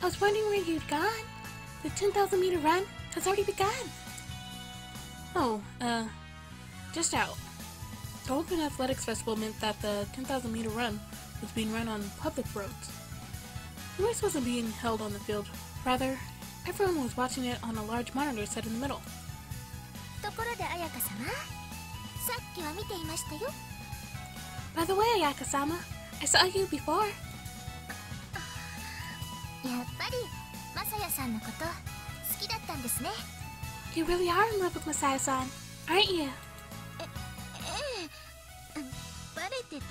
I was wondering where you'd gone. The 10,000 meter run has already begun. Oh, just out. The Open Athletics Festival meant that the 10,000 meter run was being run on public roads. The race wasn't being held on the field. Rather, everyone was watching it on a large monitor set in the middle. ところで彩香様、さっきは見ていましたよ。By the way, Ayaka-sama, I saw you before. やっぱりマサヤさんのこと好きだったんですね。You really are in love with Masaya-san, aren't you? バレてた？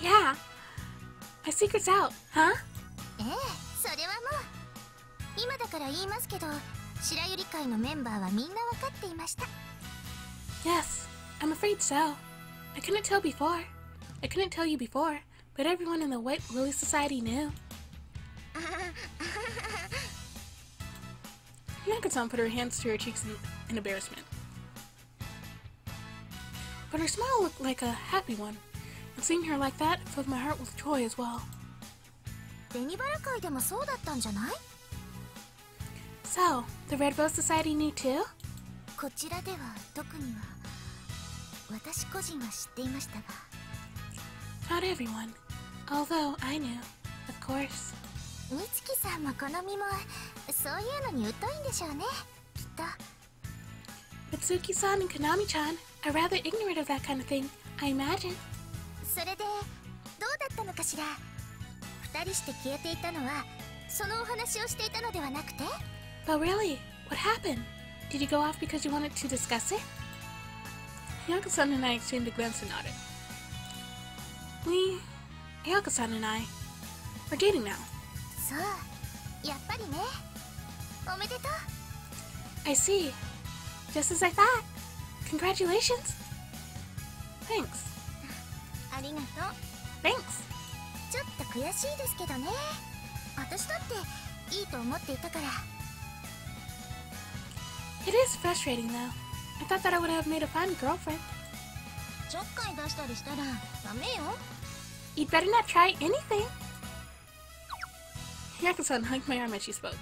Yeah. My secret's out, huh? ええ、それはもう今だから言いますけど、白百合会のメンバーはみんなわかっていました。 Yes, I'm afraid so. I couldn't tell you before, but everyone in the White Lily Society knew. Ayaka-san put her hands to her cheeks in embarrassment. But her smile looked like a happy one, and seeing her like that filled my heart with joy as well. 紅バラ会でもそうだったんじゃない？ So, the Red Rose Society knew too? こちらでは特には私個人は知っていましたが。Not everyone, although I knew, of course. 美月さんもこの身もそういうのに疎いんでしょうね、きっと。 Mitsuki-san and Konami-chan are rather ignorant of that kind of thing, I imagine. それでどうだったのかしら。二人して消えていたのはそのお話をしていたのではなくて？ But really, what happened? Did you go off because you wanted to discuss it? Ayaka-san and I exchanged a glance and nodded. Ayaka-san and I, are dating now. そう、やっぱりね。おめでとう。 I see. Just as I thought. Congratulations. Thanks. ありがとう。 Thanks. ちょっと悔しいですけどね。私だっていいと思っていたから。 It is frustrating though. I thought that I would have made a fine girlfriend. ちょっかい出したりしたらダメよ。 You'd better not try anything. Ayaka-san hugged my arm as she spoke.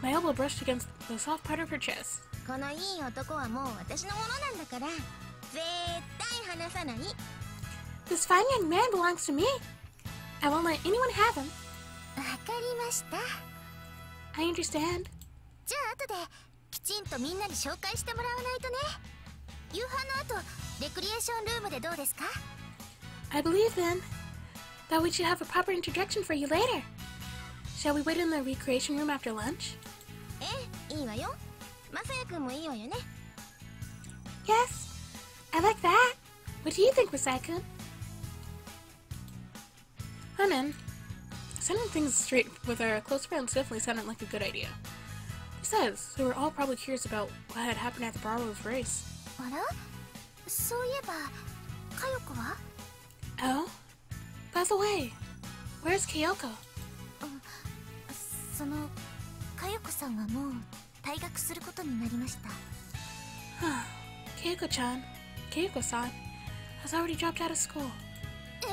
My elbow brushed against the soft part of her chest. このいい男はもう私のものなんだから絶対離さない。 This fine young man belongs to me. I won't let anyone have him. わかりました。 I understand. じゃあ後できちんとみんなに紹介してもらわないとね。夕飯の後レクリエーションルームでどうですか？ I believe then that we should have a proper introduction for you later. Shall we wait in the recreation room after lunch? ええ、いいわよ。マサヤくんもいいわよね。 Yes, I like that. What do you think, Masai-kun? Then, setting things straight with our close friends definitely sounded like a good idea. Besides, they were all probably curious about what had happened at the Barrow's race. あら？そういえば佳代子は？ Oh? By the way, where's Kyoko? その佳代子さんはもう退学することになりました。 Kyoko-san has already dropped out of school. え？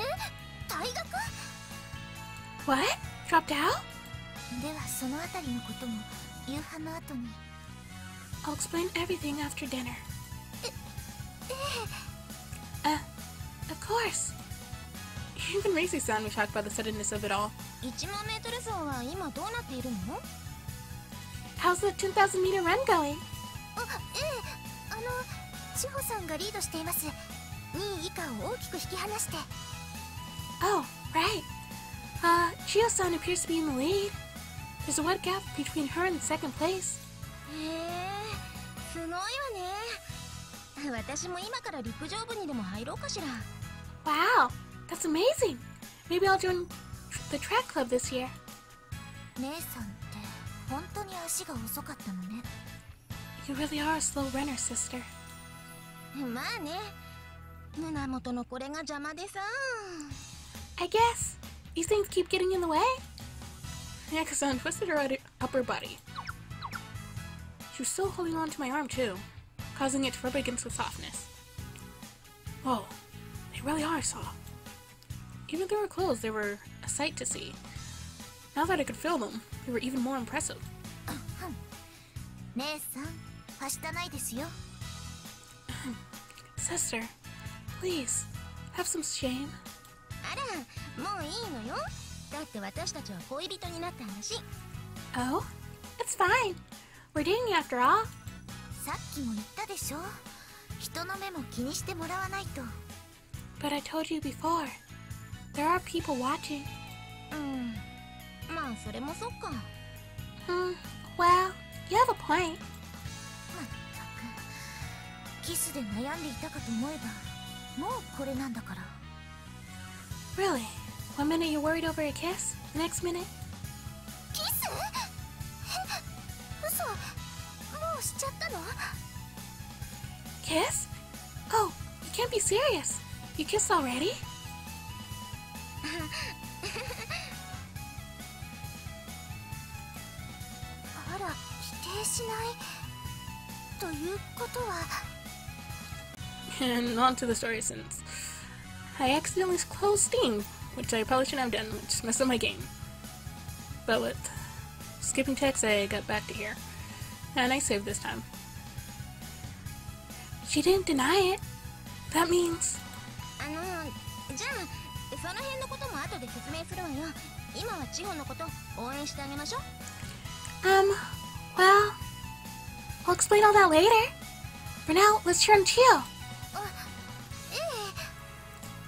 退学？ What? Dropped out? ではそのあたりのことも夕飯の後に。 I'll explain everything after dinner. Of course. Even Racy-san was shocked by the suddenness of it all. 1万メートル走は今どうなっているの？ How's the 10,000 meter run going? 千穂さんがリードしています。2位以下を大きく引き離して。 Oh, right. Chio-san appears to be in the lead. There's a wide gap between her and second place. へえ、すごいわね。私も今から陸上部にでも入ろうかしら。 Wow, that's amazing. Maybe I'll join the track club this year. 姉さんって本当に足が遅かったのね。 You really are a slow runner, sister. まあね、胸元のこれが邪魔でさ。 I guess. These things keep getting in the way. Ayaka-san twisted her upper body. She was still holding on to my arm too, causing it to rub against the softness. Whoa, they really are soft. Even through her clothes, they were a sight to see. Now that I could feel them, they were even more impressive. 姉さん、はしたないですよ。Sister, please, have some shame. あら、もういいのよ。だって私たちは恋人になったんだし。Oh? It's fine. We're dating after all. さっきも言ったでしょ。人の目も気にしてもらわないと。But I told you before. There are people watching. まあそれもそっか。Well, you have a point. まったく、キスで悩んでいたかと思えば、もうこれなんだから。Really? One minute you're worried over a kiss, the next minute? キス？嘘？もうしちゃったの？ Kiss? Oh, you can't be serious. You kissed already? あら、否定しない。ということは。And on to the story since I accidentally closed Steam, which I probably shouldn't have done, which messed up my game. But with skipping text, I got back to here. And I saved this time. She didn't deny it. That means... じゃあ、その辺のことも後で説明するわよ。今は千穂のこと応援してあげましょう。Well, I'll explain all that later. For now, let's turn to you.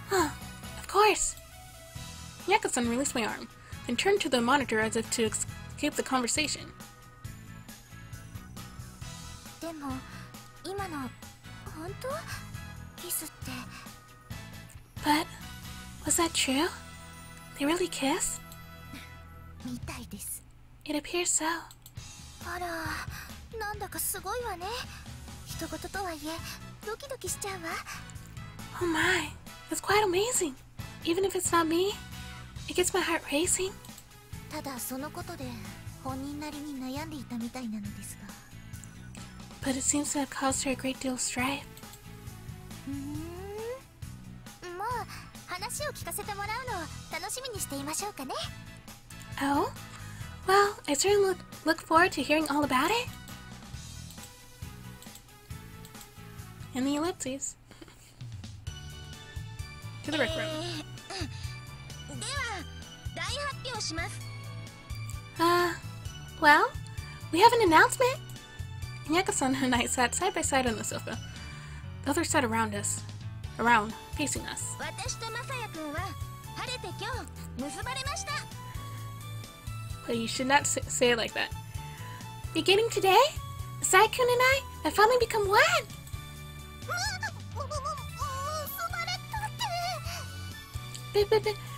Huh, of course. Ayaka-san released my arm, then turned to the monitor as if to escape the conversation. でも、今の、本当？キスって。But, was that true? They really kiss? みたいです。It appears so. あら、なんだかすごいわね。人事とはいえ、ドキドキしちゃうわ。Oh my, that's quite amazing. Even if it's not me, it gets my heart racing. ただそのことで本人なりに悩んでいたみたいなのですが。But it seems to have caused her a great deal of strife. もう話を聞かせてもらうのを楽しみにしていましょうかね。Oh? Well, I certainly look forward to hearing all about it. And the ellipses. To the rec room. では、大発表します。Well, we have an announcement. Ayaka-san and I sat side by side on the sofa. The other sat around, facing us. 私とまさやくんは晴れて今日結ばれました。 But you should not say it like that. Beginning today, Masai-kun and I have finally become one.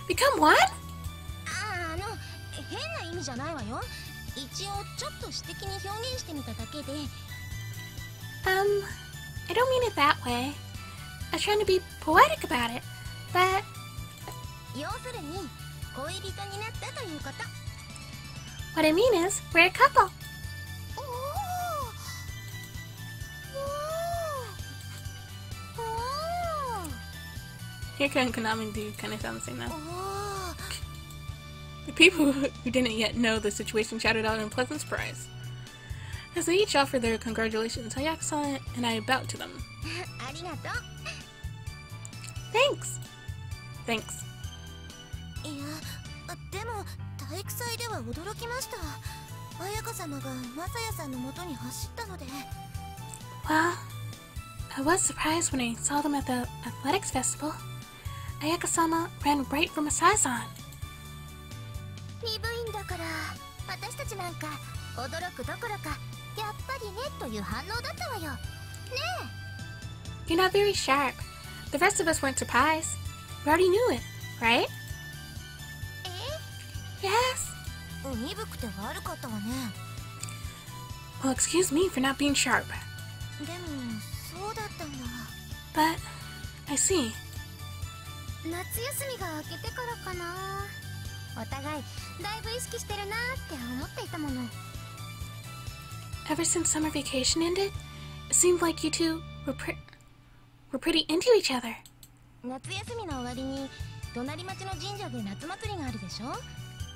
Become one? 変な意味じゃないわよ。一応ちょっと詩的に表現してみただけで。I don't mean it that way. I was trying to be poetic about it, but... 要するに恋人になったということ。 What I mean is, we're a couple. Ayaka and Konami do kind of sound the same now. The people who didn't yet know the situation shouted out in pleasant surprise. As they each offered their congratulations, Ayaka-san and I bowed to them. ありがとう。 Thanks! Thanks. いや、でも体育祭では驚きました。彩香様がまさやさんの元に走ったので。 Well, I was surprised when I saw them at the athletics festival. Ayaka-sama ran right for Masai-san. 鈍いんだから、私たちなんか驚くどころか、やっぱりねという反応だったわよ。ねえ。 You're not very sharp. The rest of us weren't surprised. We already knew it, right? Yes. 鈍くて悪かったわね。 Well, excuse me for not being sharp. でも、そうだったんだ。 But, I see. 夏休みが明けてからかな。お互いだいぶ意識してるなって思っていたもの。 Ever since summer vacation ended, it seemed like you two were pretty into each other. 夏休みの終わりに隣町の神社で夏祭りがあるでしょ。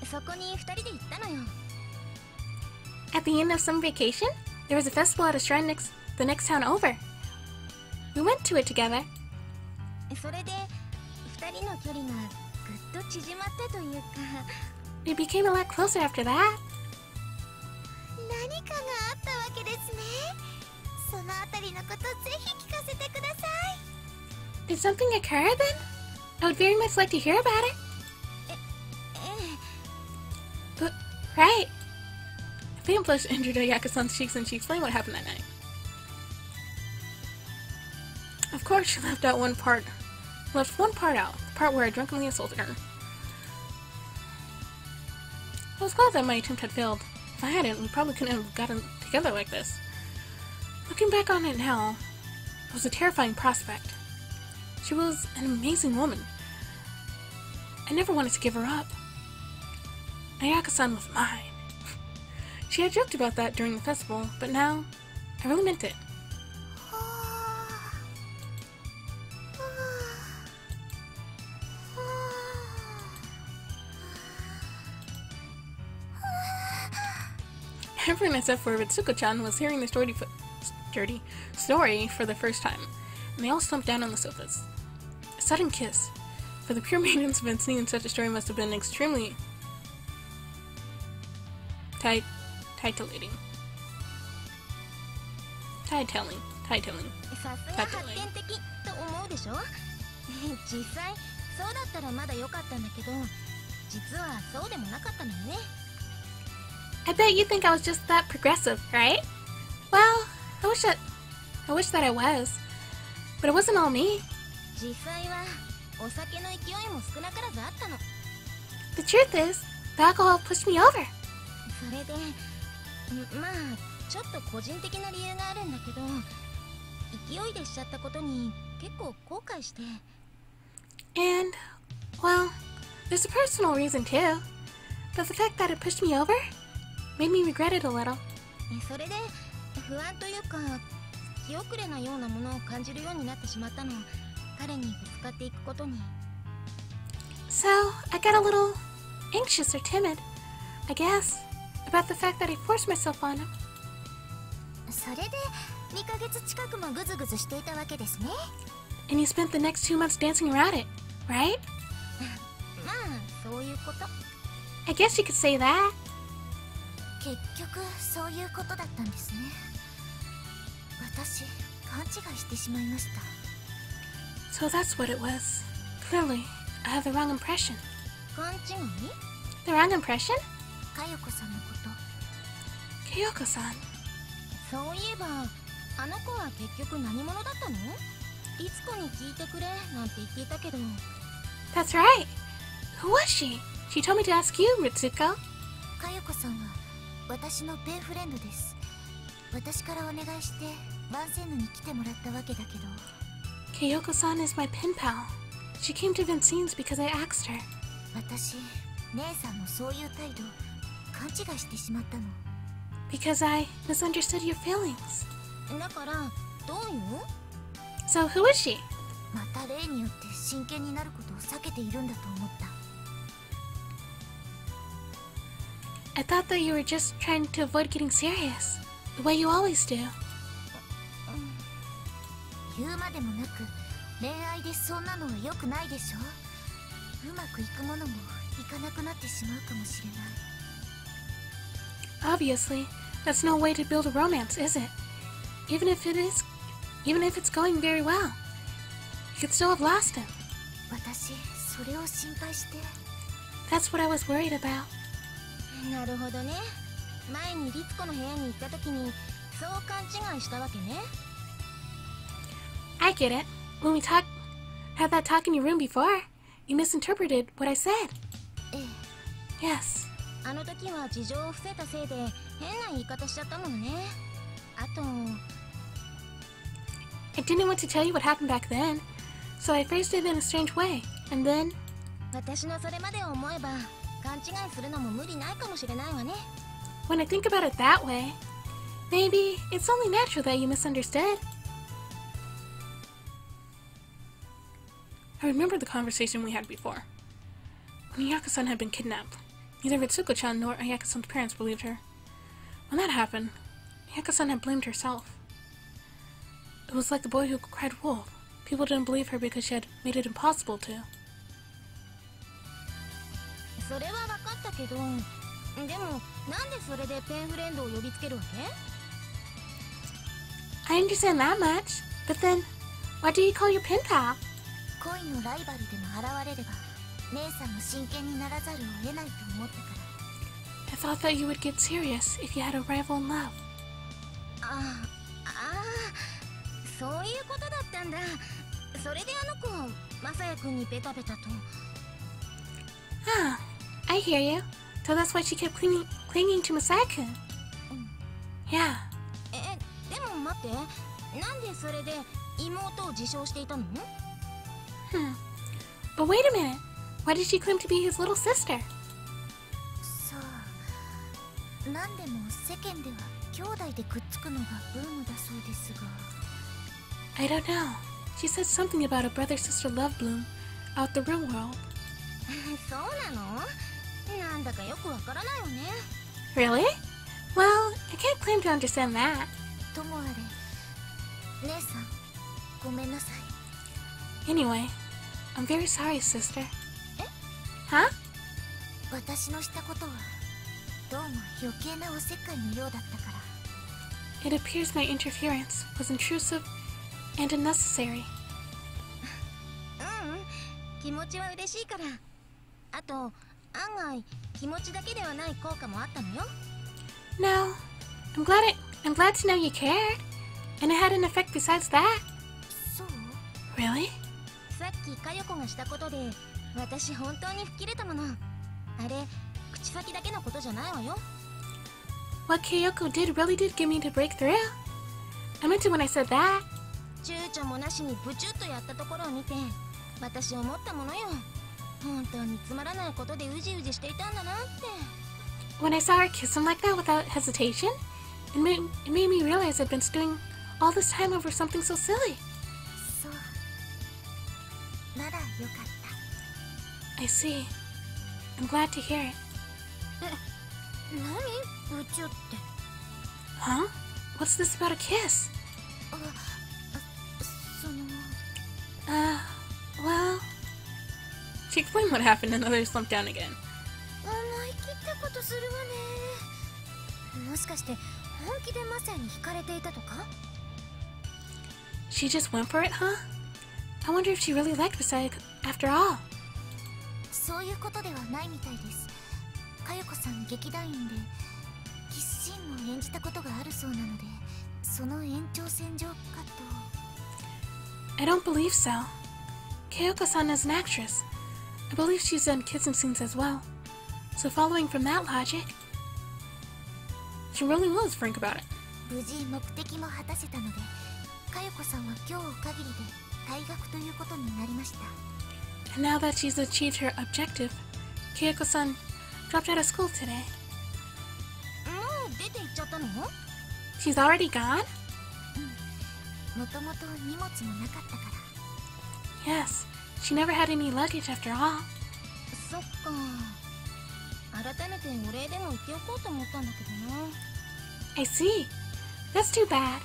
そこに2人で行ったのよ。 At the end of some vacation, there was a festival at a shrine the next town over. We went to it together. それで2人の距離がぐっと縮まったというか。 We became a lot closer after that. 何かがあったわけですね。そのあたりのことぜひ聞かせてください。 Did something occur then? I would very much like to hear about it. ええ。 But, right. A faint blush injured Ayaka-san's cheeks and she explained what happened that night. Of course, she left one part out, the part where I drunkenly assaulted her. I was glad that my attempt had failed. If I hadn't, we probably couldn't have gotten together like this. Looking back on it now, it was a terrifying prospect. She was an amazing woman. I never wanted to give her up. Ayaka-san was mine. She had joked about that during the festival, but now, I really meant it. Everyone except for Ritsuko-chan was hearing the story for the first time, and they all slumped down on the sofas. A sudden kiss. For the pure maidens of Vincine, such a story must have been extremely titillating. さすが発展的と思うでしょ。実際そうだったらまだ良かったんだけど、実はそうでもなかったのよね。 I bet you think I was just that progressive, right? Well, I wish that I was. But it wasn't all me. 実際はお酒の勢いも少なからずあったの。 The truth is, the alcohol pushed me over. それで、まあちょっと個人的な理由があるんだけど、勢いでしちゃったことに結構後悔して。 And, well, there's a personal reason too. But the fact that it pushed me over made me regret it a little. それで不安というか気遅れなようなものを感じるようになってしまったの。彼にぶつかっていくことに。 So, I got a little anxious or timid, I guess, about the fact that I forced myself on him. それで2ヶ月近くもグズグズしていたわけですね。 And you spent the next 2 months dancing around it, right? まあそういうこと。 I guess you could say that. 結局そういうことだったんですね。私勘違いしてしまいました。 So that's what it was. Clearly, I have the wrong impression. 勘違い？ The wrong impression? かよこさんのこと。 Kyoko-san. そういえばあの子は結局何者だったの？いつこに聞いてくれなんて言っていたけど。 That's right. Who was she? She told me to ask you, Ritsuko. かよこさんは私のペンフレンドです。私からお願いしてワンセンヌに来てもらったわけだけど。 Kyoko-san is my pen pal. She came to Vincine's because I asked her. 私姉さんのそういう態度勘違いしてしまったの。 Because I misunderstood your feelings. だからどういう？ So who is she? また例によって真剣になることを避けているんだと思った。 I thought that you were just trying to avoid getting serious, the way you always do. 言うまでもなく恋愛でそんなのは良くないでしょ。うまくいくものもいかなくなってしまうかもしれない。 Obviously, that's no way to build a romance, is it? Even if it's going very well, you could still have lost him. 私それを心配して。 That's what I was worried about. なるほどね。前にリツコの部屋に行った時にそう勘違いしたわけね。 I get it. When we had that talk in your room before, you misinterpreted what I said. ええ。 Yes. あの時は事情を伏せたせいで変な言い方しちゃったもんね。あと I didn't want to tell you what happened back then, so I phrased it in a strange way, and then... 私のそれまでを思えば勘違いするのも無理ないかもしれないわね。 When I think about it that way, maybe it's only natural that you misunderstood. I remembered the conversation we had before. When Ayaka-san had been kidnapped, neither Ritsuko-chan nor Ayaka-san's parents believed her. When that happened, Ayaka-san had blamed herself. It was like the boy who cried wolf. People didn't believe her because she had made it impossible to. それは分かったけど、でもなんでそれでペンフレンドを呼びつけるわけ？ I understand that much, but then, why do you call your pen pal? 恋のライバルでも現れれば、姉さんも真剣にならざるを得ないと思ったから。I thought that you would get serious if you had a rival in love. そういうことだったんだ。それであの子、マサヤ君にベタベタと。Ah, I hear you. So that's why she kept clinging to Masaya-kun. Yeah. でも待って、なんでそれで妹を自称していたの？ But wait a minute. Why did she claim to be his little sister? さあ、なんでも世間では兄弟でくっつくのがブームだそうですが。I don't know. She said something about a brother-sister love bloom out the real world. そうなの？なんだかよくわからないわね。Really? Well, I can't claim to understand that. ともあれ、姉さん、ごめんなさい。Anyway, I'm very sorry, sister. Huh? 私のしたことはどうも余計なおせっかいのようだったから。It appears my interference was intrusive and unnecessary. 気持ちは嬉しいから。あと、案外気持ちだけではない効果もあったのよ。No, I'm glad to know you cared, and it had an effect besides that. そう？ Really? さっきかよこがしたことで、私本当に吹っ切れたもの。あれ、口先だけのことじゃないわよ。What Kyoko did really did give me to break through. I meant to when I said that. 躊躇もなしにブチュッとやったところを見て、私思ったものよ。本当につまらないことでうじうじしていたんだなって。When I saw her kiss him like that without hesitation, it made me realize I'd been stewing all this time over something so silly. そう。ならよかった。I see. I'm glad to hear it. 何？ブチュって。Huh? What's this about a kiss? その。Well... She explained what happened and the others slumped down again. 思い切ったことするわね。もしかして本気でマサヤに惹かれていたとか？ She just went for it, huh? I wonder if she really liked Masaya after all. そういうことではないみたいです。かよこさん劇団員でキスシーンも演じたことがあるそうなので、その延長線上かと。 I don't believe so. Kyoko-san is an actress. I believe she's done kissing scenes as well. So following from that logic, she really was frank about it. 無事目的も果たせたので、かよこさんは今日を限りで退学ということになりました。 And now that she's achieved her objective, Kyoko-san dropped out of school today. もう出て行っちゃったの？ She's already gone? もともと荷物もなかったから。 Yes, she never had any luggage after all. そっか。改めてお礼でも言っておこうと思ったんだけどな。 I see. That's too bad.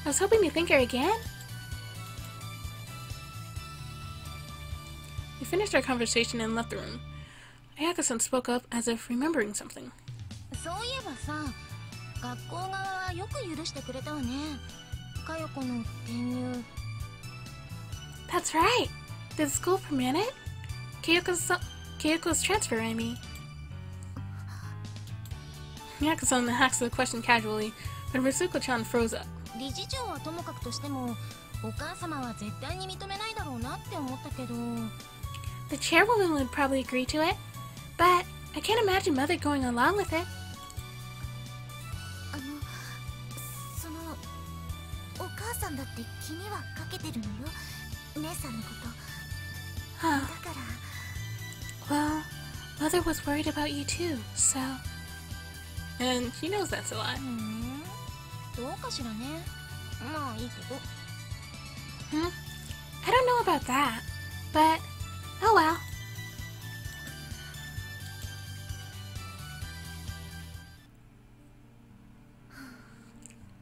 I was hoping to thank her again. We finished our conversation and left the room. Ayaka-san spoke up as if remembering something. そういえばさ、学校側はよく許してくれたわね。かよこの転入。 That's right. Did the school permit it? Kyoko's transfer, I mean. Ayaka-san asked the question casually, but Ritsuko-chan froze up. 理事長はともかくとしても、お母様は絶対に認めないだろうなって思ったけど。 The chairwoman would probably agree to it, but I can't imagine Mother going along with it. その、お母さんだって気にはかけてるのよ。姉さんのこと。 Huh. だから。 Well, Mother was worried about you too, so... And she knows that's a lie. どうかしらね。まあいいけど。I don't know about that, But, oh well.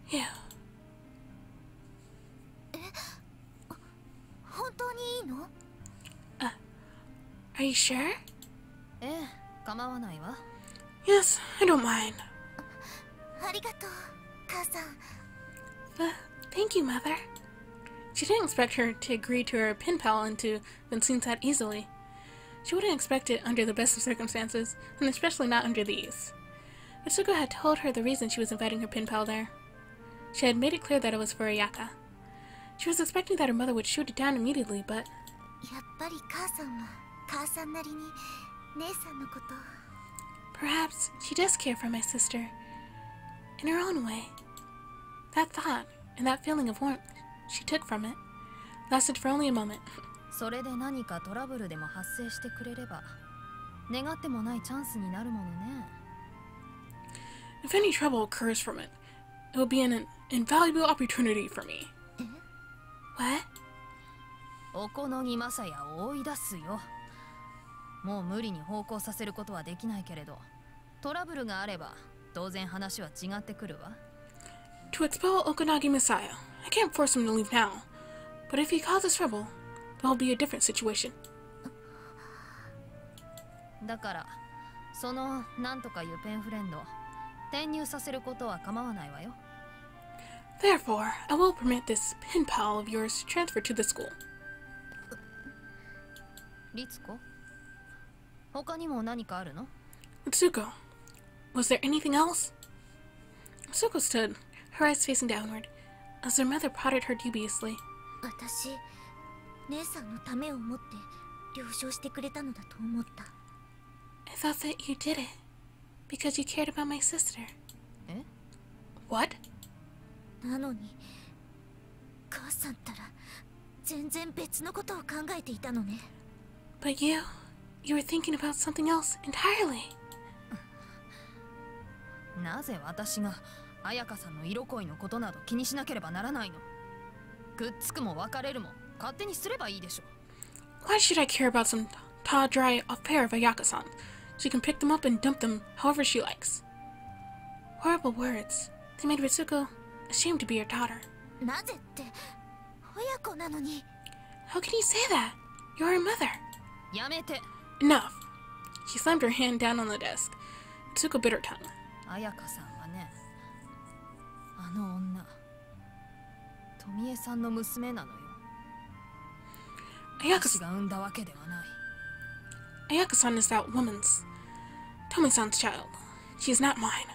Yeah. 本当にいいの？ Are you sure? ええ、構わないわ。 Yes, I don't mind. ありがとう、母さん。 Thank you, Mother. She didn't expect her to agree to her pen pal into Vincent that easily. She wouldn't expect it under the best of circumstances, and especially not under these. Mitsuko had told her the reason she was inviting her pen pal there. She had made it clear that it was for Ayaka. She was expecting that her mother would shoot it down immediately, but... やっぱり母さんは母さんなりに姉さんのこと。 Perhaps she does care for my sister. In her own way. That thought, and that feeling of warmth she took from it, lasted for only a moment. それで何かトラブルでも発生してくれれば、願ってもないチャンスになるものね。 If any trouble occurs from it, it will be an invaluable opportunity for me. What? おこのぎまさやを追い出すよ。もう無理に奉公させることはできないけれど、トラブルがあれば当然話は違ってくるわ。 To expel Okanagi Messiah, I can't force him to leave now. But if he causes trouble, there will be a different situation. だから、そのなんとかいうペンフレンド、転入させることは構わないわよ。 Therefore, I will permit this pen pal of yours to transfer to the school. 律子、他にも何かあるの？ Mitsuko, was there anything else? Mitsuko stood, her eyes facing downward, as her mother prodded her dubiously. 私、姉さんのためを思って了承してくれたのだと思った。 I thought that you did it because you cared about my sister. え？ What? なのに、母さんったら全然別のことを考えていたのね。 But you were thinking about something else entirely. なぜ私が彩香さんの色恋のことなど気にしなければならないの？くっつくも別れるも勝手にすればいいでしょ。 Why should I care about some dry affair of Ayaka-san? She can pick them up and dump them however she likes. Horrible words. They made Ritsuko ashamed to be her daughter. なぜって、親子なのに。 How can you say that? You're her mother. やめて。 Enough. She slammed her hand down on the desk. Ritsuko bit her tongue. 彩香さんはね、あの女、富江さんの娘なのよ。私が産んだわけではない。 Ayaka-san is that woman's, Tomi-san's child. She is not mine.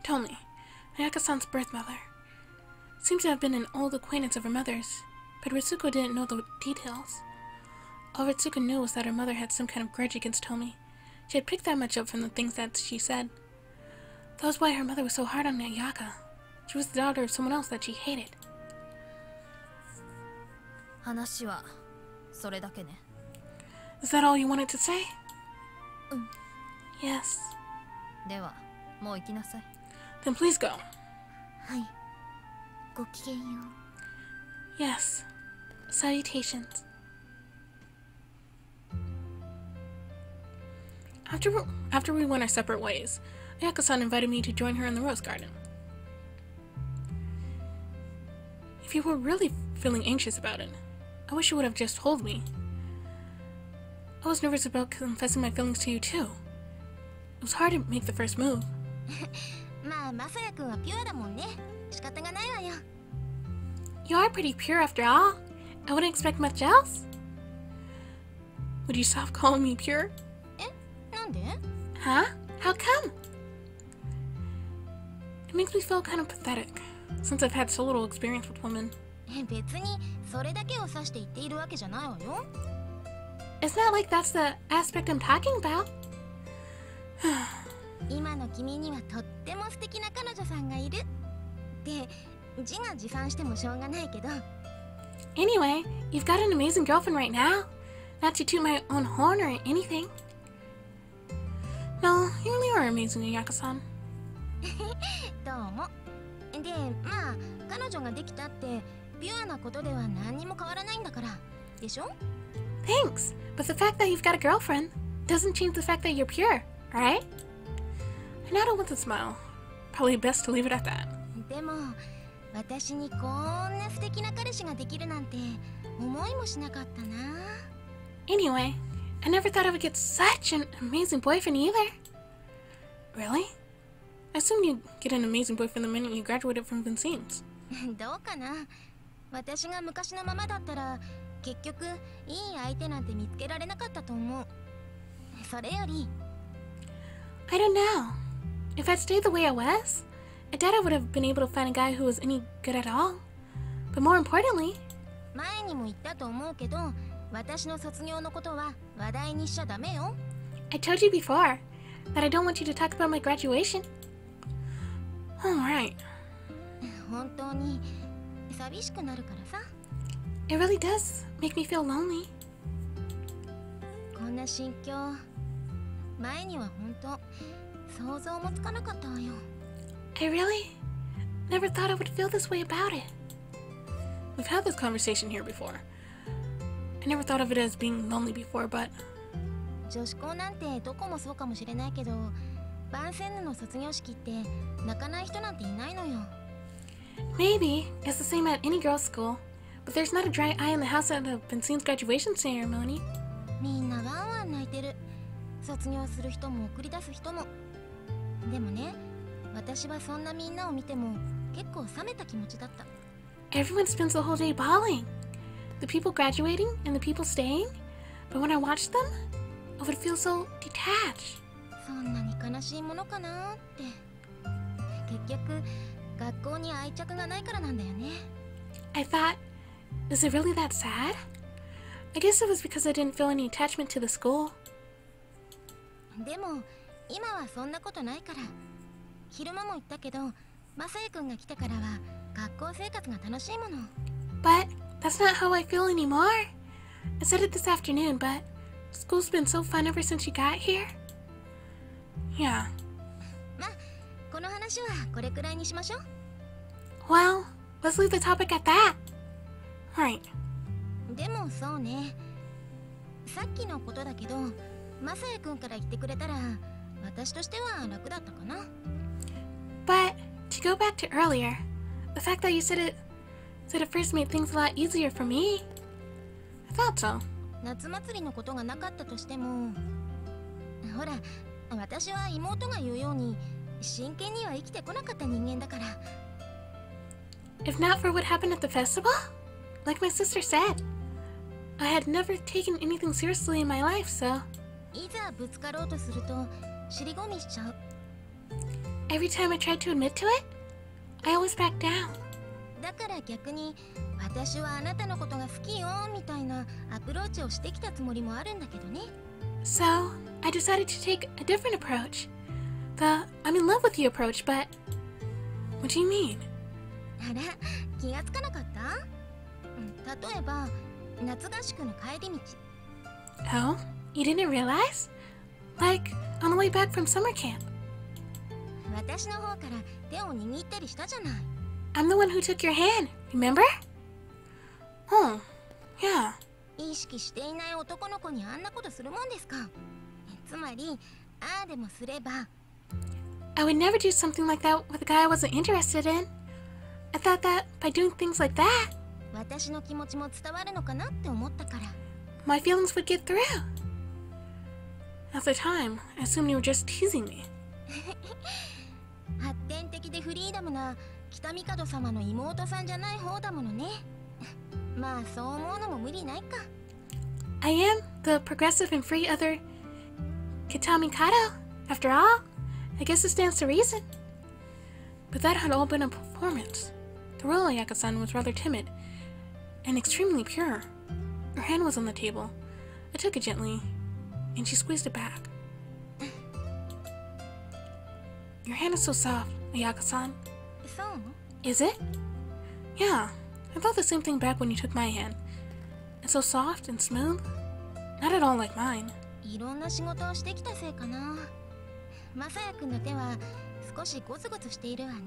Tomi, Ayaka-san's birth mother, seemed to have been an old acquaintance of her mother's, but Ritsuko didn't know the details. All Ritsuko knew was that her mother had some kind of grudge against Tomi. She had picked that much up from the things that she said. That was why her mother was so hard on Ayaka. She was the daughter of someone else that she hated. 話はそれだけね。 Is that all you wanted to say? Yes. では、もう行きなさい。 Then please go. はい。ごきげんよう。 Yes. Salutations. After we went our separate ways, Ayaka-san invited me to join her in the rose garden. If you were really feeling anxious about it, I wish you would have just told me. I was nervous about confessing my feelings to you too. It was hard to make the first move. まあ、マサヤ君はピュアだもんね。仕方がないわよ。 You are pretty pure after all. I wouldn't expect much else. Would you stop calling me pure? え、なんで？ Huh? How come? It makes me feel kind of pathetic, since I've had so little experience with women. 別にそれだけを指して言っているわけじゃないわよ。 It's not like that's the aspect I'm talking about. 今の君にはとっても素敵な彼女さんがいるって自画自賛してもしょうがないけど。 Anyway, you've got an amazing girlfriend right now. Not to toot my own horn or anything. No, you really are amazing, Ayaka-san. どうも。で、まあ彼女ができたってピュアなことでは何にも変わらないんだから。でしょ。 Thanks, but the fact that you've got a girlfriend doesn't change the fact that you're pure, right? I nodded with a smile. Probably best to leave it at that. でも私にこんな素敵な彼氏ができるなんて思いもしなかったな。 Anyway, I never thought I would get such an amazing boyfriend either. Really? I assumed you'd get an amazing boyfriend the minute you graduated from Vincennes. どうかな。私が昔のままだったら結局いい相手なんて見つけられなかったと思う。それより I don't know. If I'd stayed the way I was, I doubt I would have been able to find a guy who was any good at all. But more importantly, 前にも言ったと思うけど、私の卒業のことは話題にしちゃダメよ。 I told you before that I don't want you to talk about my graduation. Alright. 本当に寂しくなるからさ。 It really does make me feel lonely. こんな心境、前には本当想像もつかなかったわよ。 I really never thought I would feel this way about it. We've had this conversation here before. I never thought of it as being lonely before, but 女子校なんてどこもそうかもしれないけど、バンセンヌの卒業式って泣かない人なんていないのよ。 maybe it's the same at any girls' school. But there's not a dry eye in the house at a Vincennes graduation ceremony. みんなワンワン泣いてる。卒業する人も送り出す人も。でもね、私はそんなみんなを見ても結構冷めた気持ちだった。 Everyone spends the whole day bawling. The people graduating and the people staying. But when I watch them, I would feel so detached. そんなに悲しいものかなって。結局、学校に愛着がないからなんだよね。 I thought, is it really that sad? I guess it was because I didn't feel any attachment to the school. でも、今はそんなことないから。昼間も言ったけど、マサヤくんが来てからは学校生活が楽しいもの。 But that's not how I feel anymore. I said it this afternoon, but school's been so fun ever since you got here. Yeah. まあ、この話はこれくらいにしましょう。 Well, let's leave the topic at that. Right. でもそうね。さっきのことだけど、マサヤくんから言ってくれたら、私としては楽だったかな。 But to go back to earlier, the fact that you said it first made things a lot easier for me. I thought so. 夏祭りのことがなかったとしても、ほら、私は妹が言うように真剣には生きてこなかった人間だから。 If not for what happened at the festival, like my sister said, I had never taken anything seriously in my life, so いざぶつかろうとすると尻込みしちゃう。 every time I tried to admit to it, I always backed down. だから逆に私はあなたのことが好きよみたいなアプローチをしてきたつもりもあるんだけどね。 So I decided to take a different approach. The I'm in love with you approach, but what do you mean? あら、気がつかなかった？例えば夏合宿の帰り道。 Oh, you didn't realize? Like on the way back from summer camp. 私の方から手を握ったりしたじゃない。 I'm the one who took your hand, remember? Oh, yeah. 意識していない男の子にあんなことするもんですか。つまり、ああでもすれば。 I would never do something like that with a guy I wasn't interested in. I thought that by doing things like that, 私の気持ちも伝わるのかなって思ったから。 my feelings would get through. At the time, I assumed you were just teasing me. 発展的でフリーダムな北帝様の妹さんじゃない方だものね。まあそう思うのも無理ないか。 I am the progressive and free other Kitami Kato. After all, I guess it stands to reason. But that had all been a performance. The royal Ayaka-san was rather timid and extremely pure. Her hand was on the table. I took it gently, and she squeezed it back. Your hand is so soft, Ayaka-san. そう？ Is it? Yeah, I thought the same thing back when you took my hand. It's so soft and smooth. Not at all like mine. いろんな仕事をしてきたせいかな。マサヤくんの手は少しゴツゴツしているわね。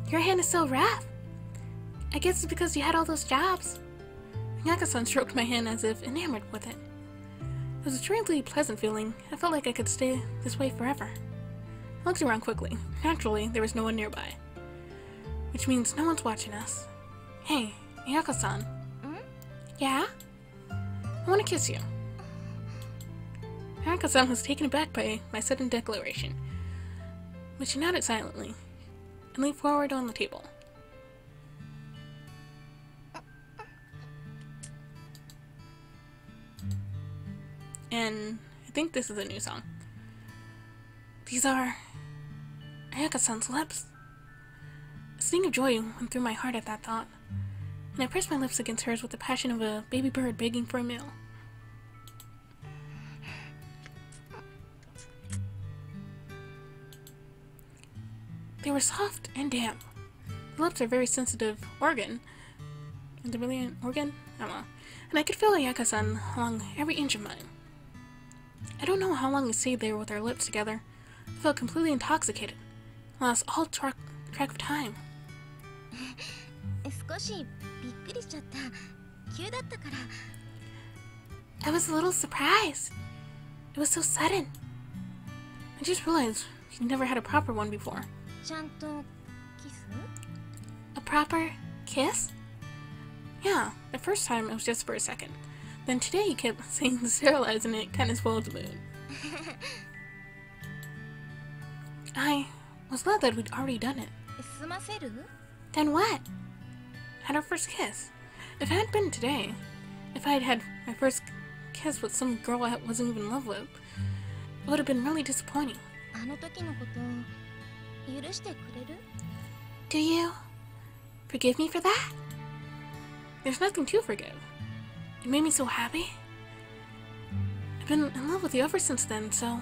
Your hand is so rough. I guess it's because you had all those jobs. Ayaka-san stroked my hand as if enamored with it. It was a strangely pleasant feeling. I felt like I could stay this way forever. I looked around quickly. Naturally, there was no one nearby. Which means no one's watching us. Hey, Ayaka-san. Yeah? I want to kiss you. Ayaka-san was taken aback by my sudden declaration, but she nodded silently and leaned forward on the table. And I think this is a new song. These are Ayaka-san's lips. A sting of joy went through my heart at that thought, and I pressed my lips against hers with the passion of a baby bird begging for a meal. They were soft and damp. The lips are a very sensitive organ. Is it really an organ? I don't know. And I could feel Ayaka-san along every inch of mine. I don't know how long we stayed there with our lips together. I felt completely intoxicated. I lost all track of time. 少しびっくりしちゃった。急だったから。I was a little surprised. It was so sudden. I just realized you never had a proper one before. ちゃんとキス? A proper kiss? Yeah, the first time it was just for a second. Then today you kept saying sterilized and it kind of spoiled the mood. I was glad that we'd already done it. 済ませる? Then what? Had our first kiss. If it hadn't been today, if I had had my first kiss with some girl I wasn't even in love with, it would have been really disappointing. あの時のこと許してくれる? Do you forgive me for that? There's nothing to forgive. It made me so happy. I've been in love with you ever since then, so...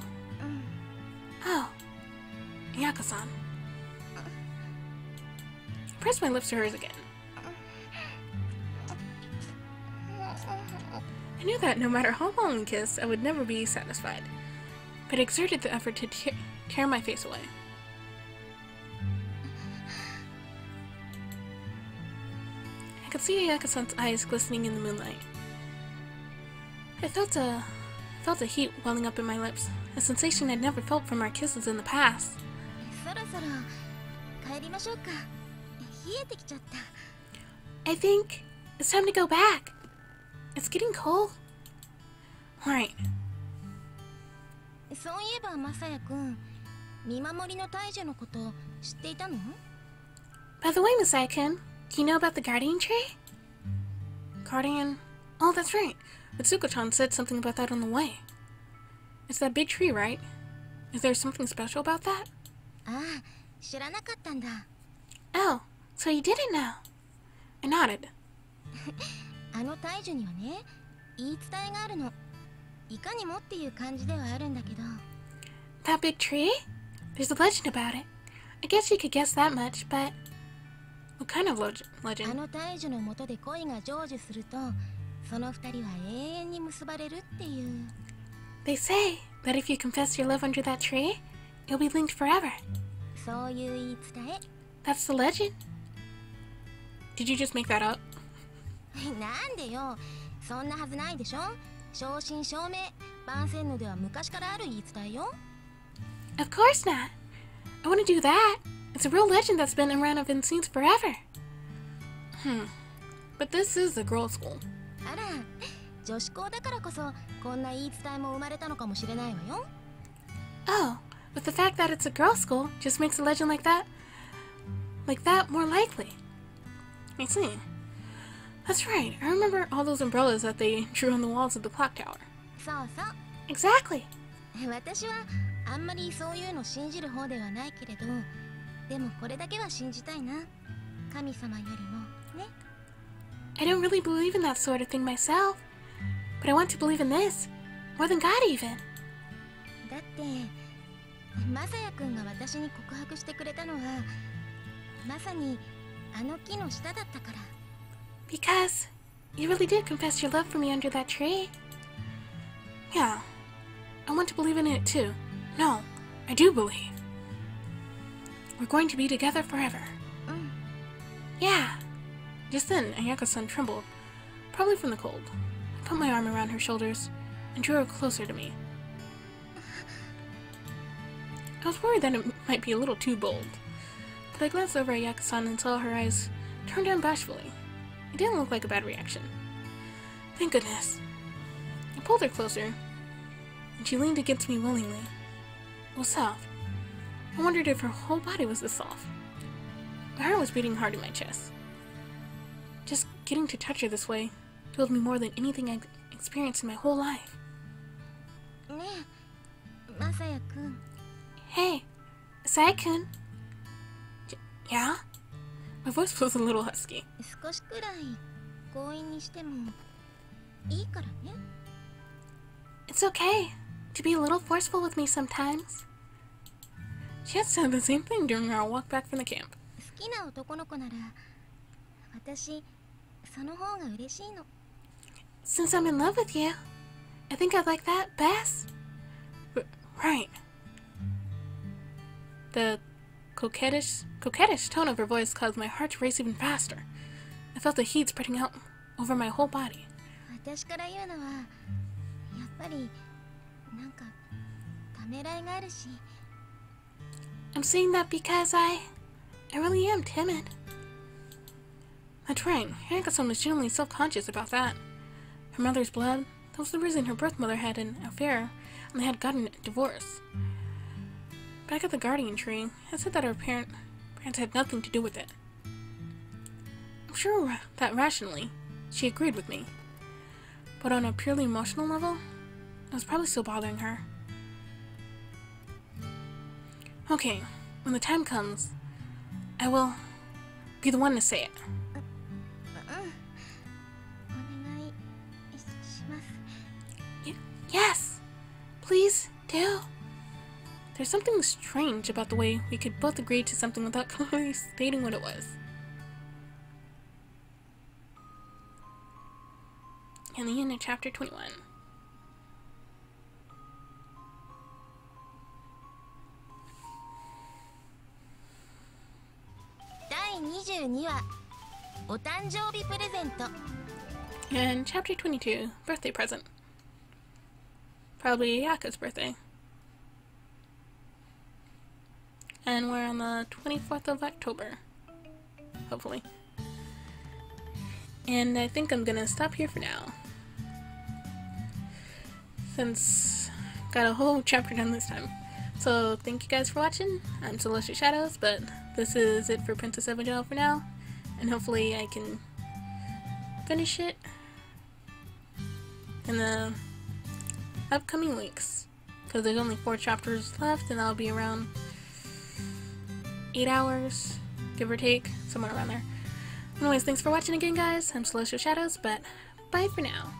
Oh, Ayaka-san. I pressed my lips to hers again. I knew that no matter how long we kissed, I would never be satisfied, but I exerted the effort to tear my face away. I could see Ayaka-san's eyes glistening in the moonlight. I felt a heat welling up in my lips, a sensation I'd never felt from our kisses in the past. そろそろ帰りましょうか。冷えてきちゃった。I think it's time to go back. It's getting cold. Alright. そういえばマサヤくん、見守りの大樹のこと知っていたの? By the way, Masaya-kun, do you know about the guardian tree? Guardian? Oh, that's right. Mitsuko-chan said something about that on the way. It's that big tree, right? Is there something special about that? ああ、知らなかったんだ。Oh, so you didn't know. I nodded. あの大樹にはね、言い伝えがあるの。いかにもっていう感じではあるんだけど。That big tree? There's a legend about it. I guess you could guess that much, but... What kind of legend? あの大樹の下で恋が成就すると、その二人は永遠に結ばれるっていう。They say that if you confess your love under that tree, you'll be linked forever. そういう言い伝え。That's the legend. Did you just make that up? なんでよ。そんなはずないでしょ。正真正銘、万仙のでは昔からある言い伝えよ。Of course not. I want to do that. It's a real legend that's been around and been seen forever. But this is a girls' school. あら、女子校だからこそこんな言い伝えも生まれたのかもしれないわよ。Oh, but the fact that it's a girls' school just makes a legend like that more likely. I see. That's right. I remember all those umbrellas that they drew on the walls of the clock tower. そうそう。Exactly. 私はあんまりそういうの信じる方ではないけれど、でもこれだけは信じたいな。神様よりもね。I don't really believe in that sort of thing myself, but I want to believe in this more than God even. だってマサヤくんが私に告白してくれたのはまさにあの木の下だったから。Because you really did confess your love for me under that tree. Yeah, I want to believe in it too. No, I do believe. We're going to be together forever. Yeah. Just then, Ayaka-san trembled, probably from the cold. I put my arm around her shoulders and drew her closer to me. I was worried that it might be a little too bold, but I glanced over at Ayaka-san and saw her eyes turn down bashfully. It didn't look like a bad reaction. Thank goodness. I pulled her closer, and she leaned against me willingly. It was soft. I wondered if her whole body was this soft. My heart was beating hard in my chest. Just getting to touch her this way filled me more than anything I've experienced in my whole life. Hey, Saya-kun. Yeah? My voice was a little husky. It's okay to be a little forceful with me sometimes. She had said the same thing during our walk back from the camp. Since I'm in love with you, I think I'd like that best. Right. The coquettish tone of her voice caused my heart to race even faster. I felt the heat spreading out over my whole body. I'm saying that because I really am timid. That's right. Ayaka-san was genuinely self-conscious about that. Her mother's blood, that was the reason her birth mother had an affair and they had gotten a divorce. Back at the guardian tree, I said that her parents had nothing to do with it. I'm sure that rationally, she agreed with me. But on a purely emotional level, it was probably still bothering her. Okay, when the time comes, I will be the one to say it. Yes! Please do. There's something strange about the way we could both agree to something without clearly stating what it was. And the end of chapter 21. And chapter 22, birthday present. Probably Ayaka's birthday. And we're on the 24th of October. Hopefully. And I think I'm gonna stop here for now. Since got a whole chapter done this time. So thank you guys for watching. I'm Celestial Shadows, but this is it for Princess Evangile for now. And hopefully I can finish it in the upcoming weeks. Because there's only 4 chapters left and that'll be around 8 hours, give or take, somewhere around there. Anyways, thanks for watching again, guys. I'm Celestial Shadows, but bye for now.